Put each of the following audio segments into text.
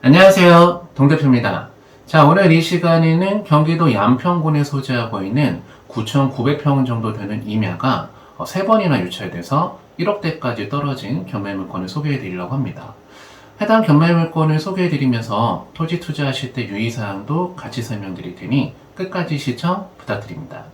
안녕하세요. 동대표입니다. 자, 오늘 이 시간에는 경기도 양평군에 소재하고 있는 9,900평 정도 되는 임야가 3번이나 유찰돼서 1억대까지 떨어진 경매물건을 소개해 드리려고 합니다. 해당 경매물건을 소개해 드리면서 토지 투자하실 때 유의사항도 같이 설명드릴 테니 끝까지 시청 부탁드립니다.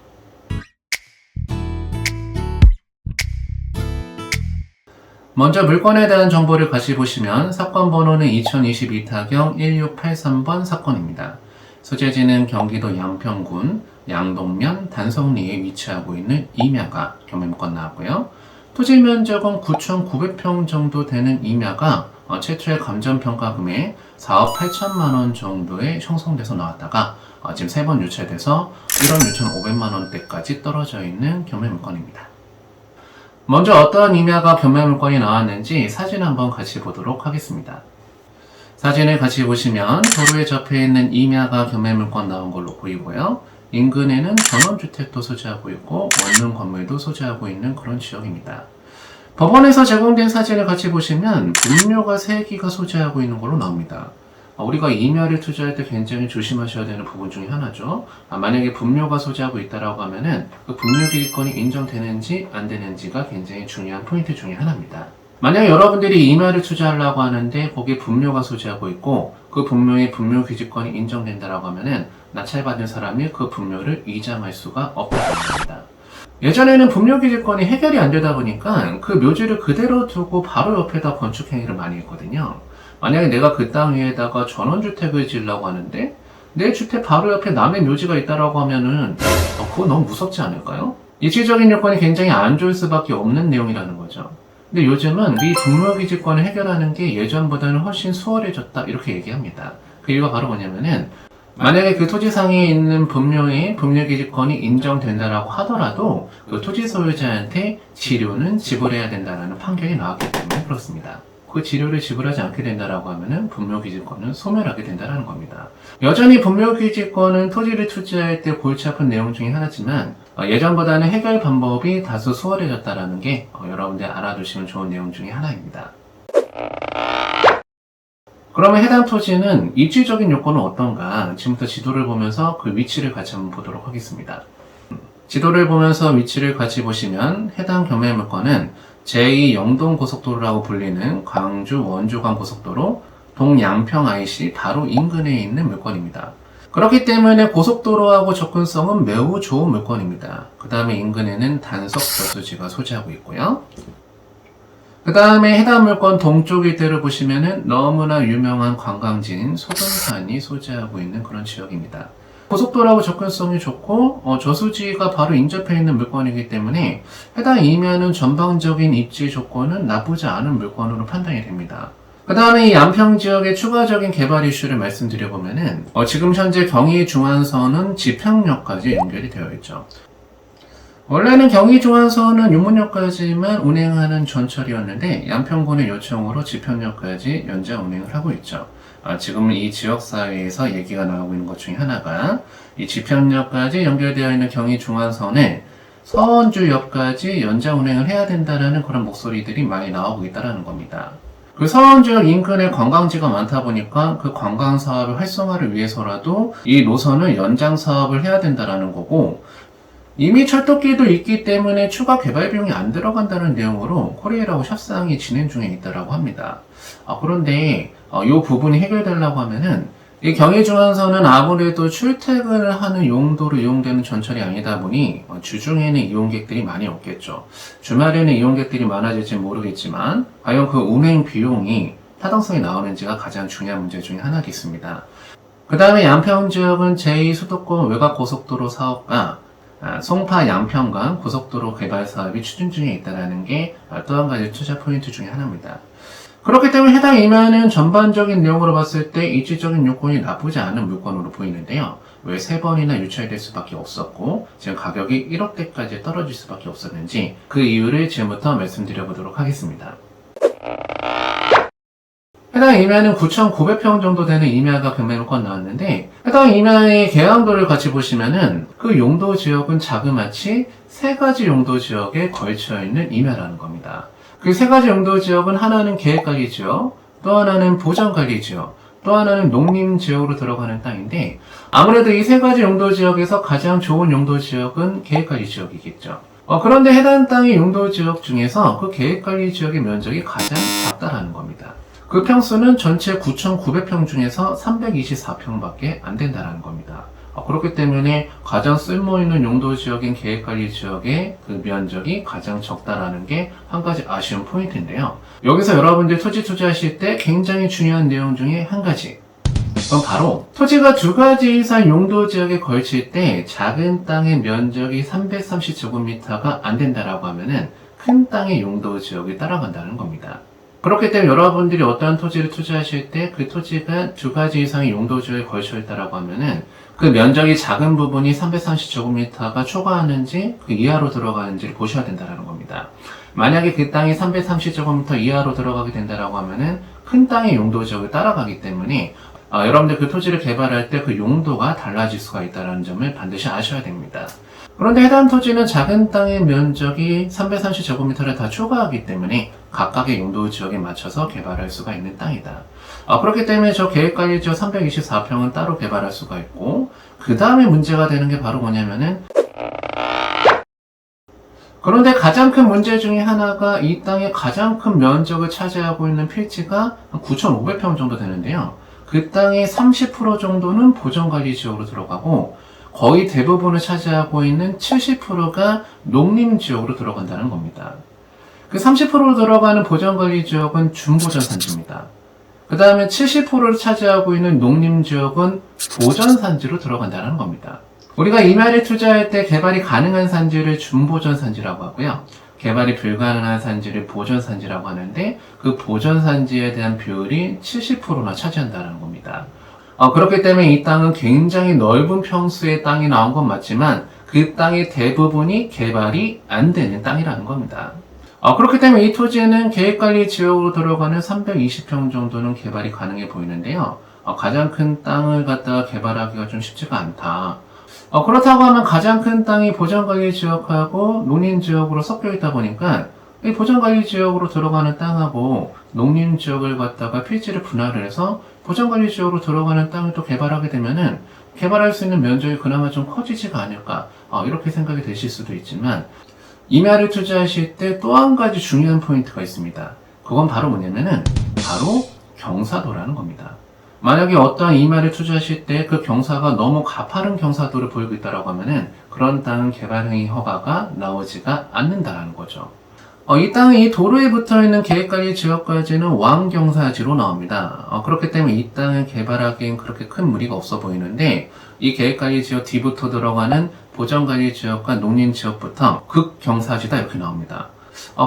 먼저 물건에 대한 정보를 같이 보시면 사건 번호는 2022타경 1683번 사건입니다. 소재지는 경기도 양평군 양동면 단성리에 위치하고 있는 임야가 경매물건 나왔고요. 토지 면적은 9,900평 정도 되는 임야가 최초의 감정평가금액 4억 8천만 원 정도에 형성돼서 나왔다가 지금 3번 유찰돼서 1억 6,500만 원대까지 떨어져 있는 경매물건입니다. 먼저 어떤 임야가 경매물건이 나왔는지 사진 한번 같이 보도록 하겠습니다. 사진을 같이 보시면 도로에 접해 있는 임야가 경매물건 나온 걸로 보이고요. 인근에는 전원주택도 소재하고 있고 원룸 건물도 소재하고 있는 그런 지역입니다. 법원에서 제공된 사진을 같이 보시면 분묘가 3기가 소재하고 있는 걸로 나옵니다. 우리가 임야를 투자할 때 굉장히 조심하셔야 되는 부분 중에 하나죠. 만약에 분묘가 소재하고 있다라고 하면은 그 분묘기득권이 인정되는지 안 되는지가 굉장히 중요한 포인트 중에 하나입니다. 만약에 여러분들이 임야를 투자하려고 하는데 거기에 분묘가 소재하고 있고 그 분묘의 분묘기득권이 인정된다라고 하면은 낙찰받은 사람이 그 분묘를 이장할 수가 없다고 합니다. 예전에는 분묘기득권이 해결이 안 되다 보니까 그 묘지를 그대로 두고 바로 옆에다 건축행위를 많이 했거든요. 만약에 내가 그 땅 위에다가 전원주택을 지으려고 하는데 내 주택 바로 옆에 남의 묘지가 있다라고 하면은 그거 너무 무섭지 않을까요? 입지적인 요건이 굉장히 안 좋을 수밖에 없는 내용이라는 거죠. 근데 요즘은 이 분묘기지권을 해결하는 게 예전보다는 훨씬 수월해졌다 이렇게 얘기합니다. 그 이유가 바로 뭐냐면은 만약에 그 토지상에 있는 분묘의 분묘기지권이 인정된다라고 하더라도 그 토지 소유자한테 지료는 지불해야 된다라는 판결이 나왔기 때문에 그렇습니다. 그 지료를 지불하지 않게 된다라고 하면은 분묘기지권은 소멸하게 된다라는 겁니다. 여전히 분묘기지권은 토지를 투자할 때 골치 아픈 내용 중에 하나지만 예전보다는 해결 방법이 다소 수월해졌다라는 게 여러분들 알아두시면 좋은 내용 중에 하나입니다. 그러면 해당 토지는 입지적인 요건은 어떤가? 지금부터 지도를 보면서 그 위치를 같이 한번 보도록 하겠습니다. 지도를 보면서 위치를 같이 보시면 해당 경매물건은 제2 영동고속도로라고 불리는 광주 원주간 고속도로 동양평 IC 바로 인근에 있는 물건입니다. 그렇기 때문에 고속도로하고 접근성은 매우 좋은 물건입니다. 그 다음에 인근에는 단석 저수지가 소재하고 있고요. 그 다음에 해당 물건 동쪽 일대를 보시면은 너무나 유명한 관광지인 소금산이 소재하고 있는 그런 지역입니다. 고속도로하고 접근성이 좋고 저수지가 바로 인접해 있는 물건이기 때문에 해당 임야는 전방적인 입지 조건은 나쁘지 않은 물건으로 판단이 됩니다. 그 다음에 이 양평 지역의 추가적인 개발 이슈를 말씀드려보면은 지금 현재 경의중앙선은 지평역까지 연결이 되어 있죠. 원래는 경의중앙선은 유문역까지만 운행하는 전철이었는데 양평군의 요청으로 지평역까지 연장 운행을 하고 있죠. 지금 이 지역사회에서 얘기가 나오고 있는 것 중에 하나가 이 지평역까지 연결되어 있는 경의중앙선을 서원주역까지 연장 운행을 해야 된다는 그런 목소리들이 많이 나오고 있다는 겁니다. 그 서원주역 인근에 관광지가 많다 보니까 그 관광 사업의 활성화를 위해서라도 이 노선을 연장 사업을 해야 된다는 거고 이미 철도길도 있기 때문에 추가 개발 비용이 안 들어간다는 내용으로 코레일하고 협상이 진행 중에 있다고 합니다. 그런데 이 부분이 해결되려고 하면은 이 경의중앙선은 아무래도 출퇴근을 하는 용도로 이용되는 전철이 아니다 보니 주중에는 이용객들이 많이 없겠죠. 주말에는 이용객들이 많아질지 모르겠지만 과연 그 운행 비용이 타당성이 나오는지가 가장 중요한 문제 중에 하나겠습니다. 그 다음에 양평 지역은 제2수도권 외곽고속도로 사업과 송파 양평 간 고속도로 개발 사업이 추진 중에 있다는 게 또 한 가지 투자 포인트 중에 하나입니다. 그렇기 때문에 해당 임야는 전반적인 내용으로 봤을 때 입지적인 요건이 나쁘지 않은 물건으로 보이는데요. 왜 3번이나 유찰될 수밖에 없었고 지금 가격이 1억대까지 떨어질 수밖에 없었는지 그 이유를 지금부터 말씀드려 보도록 하겠습니다. 해당 임야는 9,900평 정도 되는 임야가 경매물건 나왔는데 해당 임야의 계량도를 같이 보시면은 그 용도 지역은 자그마치 3가지 용도 지역에 걸쳐 있는 임야라는 겁니다. 그 3가지 용도 지역은 하나는 계획관리 지역, 또 하나는 보전관리 지역, 또 하나는 농림지역으로 들어가는 땅인데 아무래도 이 세 가지 용도 지역에서 가장 좋은 용도 지역은 계획관리 지역이겠죠. 그런데 해당 땅의 용도 지역 중에서 그 계획관리 지역의 면적이 가장 작다라는 겁니다. 그 평수는 전체 9,900평 중에서 324평밖에 안 된다는 겁니다. 그렇기 때문에 가장 쓸모있는 용도 지역인 계획관리 지역의 그 면적이 가장 적다라는 게 한 가지 아쉬운 포인트인데요. 여기서 여러분들 토지 투자하실 때 굉장히 중요한 내용 중에 한 가지. 그럼 바로 토지가 두 가지 이상 용도 지역에 걸칠 때 작은 땅의 면적이 330제곱미터가 안 된다라고 하면은 큰 땅의 용도 지역이 따라간다는 겁니다. 그렇기 때문에 여러분들이 어떠한 토지를 투자하실 때 그 토지가 두 가지 이상의 용도 지역에 걸쳐 있다라고 하면은 그 면적이 작은 부분이 330제곱미터가 초과하는지 그 이하로 들어가는지를 보셔야 된다는 겁니다. 만약에 그 땅이 330제곱미터 이하로 들어가게 된다라고 하면은 큰 땅의 용도 지역을 따라가기 때문에 여러분들 그 토지를 개발할 때 그 용도가 달라질 수가 있다는 점을 반드시 아셔야 됩니다. 그런데 해당 토지는 작은 땅의 면적이 330제곱미터를 다 초과하기 때문에 각각의 용도 지역에 맞춰서 개발할 수가 있는 땅이다. 그렇기 때문에 저 계획관리지역 324평은 따로 개발할 수가 있고 그 다음에 문제가 되는 게 바로 뭐냐면은 그런데 가장 큰 문제 중에 하나가 이 땅의 가장 큰 면적을 차지하고 있는 필지가 9,500평 정도 되는데요. 그 땅의 30% 정도는 보전관리지역으로 들어가고 거의 대부분을 차지하고 있는 70%가 농림지역으로 들어간다는 겁니다. 그 30%로 들어가는 보전관리지역은 준보전산지입니다. 그 다음에 70%를 차지하고 있는 농림지역은 보전산지로 들어간다는 겁니다. 우리가 임야를 투자할 때 개발이 가능한 산지를 준보전산지라고 하고요. 개발이 불가능한 산지를 보전산지라고 하는데 그 보전산지에 대한 비율이 70%나 차지한다는 겁니다. 그렇기 때문에 이 땅은 굉장히 넓은 평수의 땅이 나온 건 맞지만 그 땅의 대부분이 개발이 안 되는 땅이라는 겁니다. 그렇기 때문에 이 토지는 계획관리 지역으로 들어가는 320평 정도는 개발이 가능해 보이는데요. 가장 큰 땅을 갖다가 개발하기가 좀 쉽지가 않다. 그렇다고 하면 가장 큰 땅이 보전관리 지역하고 농림지역으로 섞여 있다 보니까 이 보전관리 지역으로 들어가는 땅하고 농림지역을 갖다가 필지를 분할을 해서 보전관리 지역으로 들어가는 땅을 또 개발하게 되면은 개발할 수 있는 면적이 그나마 좀 커지지가 않을까 이렇게 생각이 되실 수도 있지만 임야를 투자하실 때 또 한 가지 중요한 포인트가 있습니다. 그건 바로 뭐냐면은 바로 경사도라는 겁니다. 만약에 어떠한 임야를 투자하실 때 그 경사가 너무 가파른 경사도를 보이고 있다고 하면은 그런 땅은 개발행위 허가가 나오지가 않는다라는 거죠. 이 땅은 이 도로에 붙어있는 계획관리 지역까지는 왕경사지로 나옵니다. 그렇기 때문에 이 땅을 개발하기엔 그렇게 큰 무리가 없어 보이는데 이 계획관리 지역 뒤부터 들어가는 보전관리 지역과 농림지역부터 극경사지다 이렇게 나옵니다.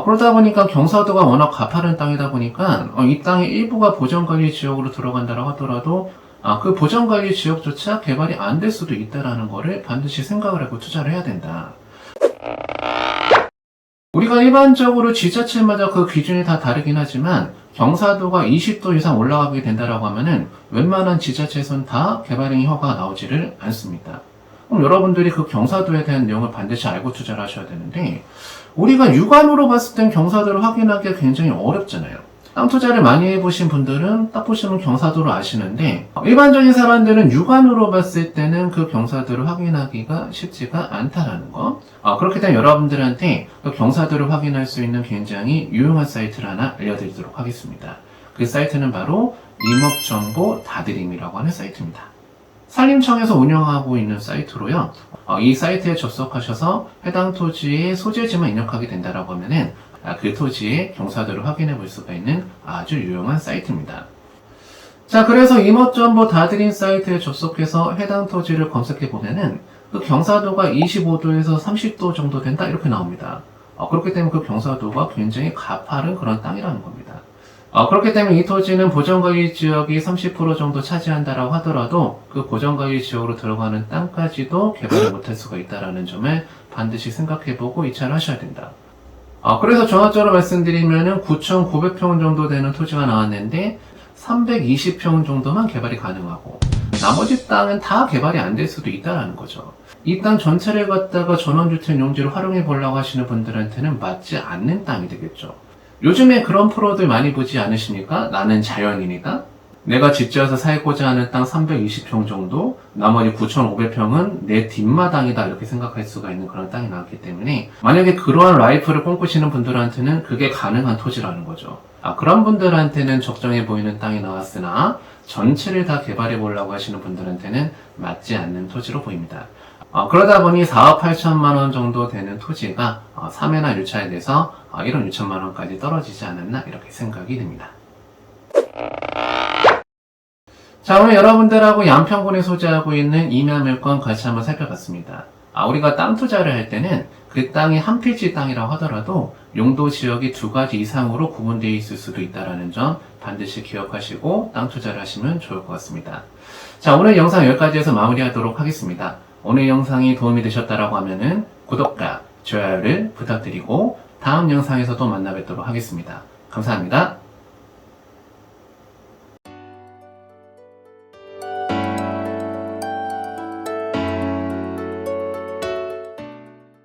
그러다 보니까 경사도가 워낙 가파른 땅이다 보니까 이 땅의 일부가 보전관리 지역으로 들어간다고 하더라도 그 보전관리 지역조차 개발이 안 될 수도 있다는 거를 반드시 생각을 하고 투자를 해야 된다. 우리가 일반적으로 지자체마다 그 기준이 다 다르긴 하지만 경사도가 20도 이상 올라가게 된다고 하면은 웬만한 지자체에서는 다 개발행위 허가가 나오지를 않습니다. 그럼 여러분들이 그 경사도에 대한 내용을 반드시 알고 투자를 하셔야 되는데 우리가 육안으로 봤을 땐 경사도를 확인하기가 굉장히 어렵잖아요. 땅 투자를 많이 해보신 분들은 딱 보시면 경사도를 아시는데 일반적인 사람들은 육안으로 봤을 때는 그 경사도를 확인하기가 쉽지가 않다는 거. 그렇기 때문에 여러분들한테 그 경사도를 확인할 수 있는 굉장히 유용한 사이트를 하나 알려드리도록 하겠습니다. 그 사이트는 바로 임업정보 다드림이라고 하는 사이트입니다. 산림청에서 운영하고 있는 사이트로요. 이 사이트에 접속하셔서 해당 토지의 소재지만 입력하게 된다라고 하면은 그 토지의 경사도를 확인해 볼 수가 있는 아주 유용한 사이트입니다. 자, 그래서 임업정보 다드림 사이트에 접속해서 해당 토지를 검색해 보면은 그 경사도가 25도에서 30도 정도 된다 이렇게 나옵니다. 그렇기 때문에 그 경사도가 굉장히 가파른 그런 땅이라는 겁니다. 그렇기 때문에 이 토지는 보전관리 지역이 30% 정도 차지한다라고 하더라도 그 보전관리 지역으로 들어가는 땅까지도 개발을 못할 수가 있다는 점을 반드시 생각해보고 이차를 하셔야 된다. 그래서 종합적으로 말씀드리면은 9,900평 정도 되는 토지가 나왔는데 320평 정도만 개발이 가능하고 나머지 땅은 다 개발이 안 될 수도 있다는 거죠. 이 땅 전체를 갖다가 전원주택 용지로 활용해 보려고 하시는 분들한테는 맞지 않는 땅이 되겠죠. 요즘에 그런 프로들 많이 보지 않으십니까? 나는 자연인이다? 내가 집지어서 살고자 하는 땅 320평 정도, 나머지 9,500평은 내 뒷마당이다 이렇게 생각할 수가 있는 그런 땅이 나왔기 때문에 만약에 그러한 라이프를 꿈꾸시는 분들한테는 그게 가능한 토지라는 거죠. 그런 분들한테는 적정해 보이는 땅이 나왔으나 전체를 다 개발해 보려고 하시는 분들한테는 맞지 않는 토지로 보입니다. 그러다 보니 4억 8천만 원 정도 되는 토지가 3회나 유찰이 돼서 1억 6천만 원까지 떨어지지 않았나 이렇게 생각이 됩니다. 자, 오늘 여러분들하고 양평군에 소재하고 있는 임야물건 같이 한번 살펴봤습니다. 우리가 땅 투자를 할 때는 그 땅이 한 필지 땅이라고 하더라도 용도 지역이 2가지 이상으로 구분되어 있을 수도 있다는 점 반드시 기억하시고 땅 투자를 하시면 좋을 것 같습니다. 자, 오늘 영상 여기까지해서 마무리하도록 하겠습니다. 오늘 영상이 도움이 되셨다라고 하면은 구독과 좋아요를 부탁드리고 다음 영상에서 또 만나 뵙도록 하겠습니다. 감사합니다.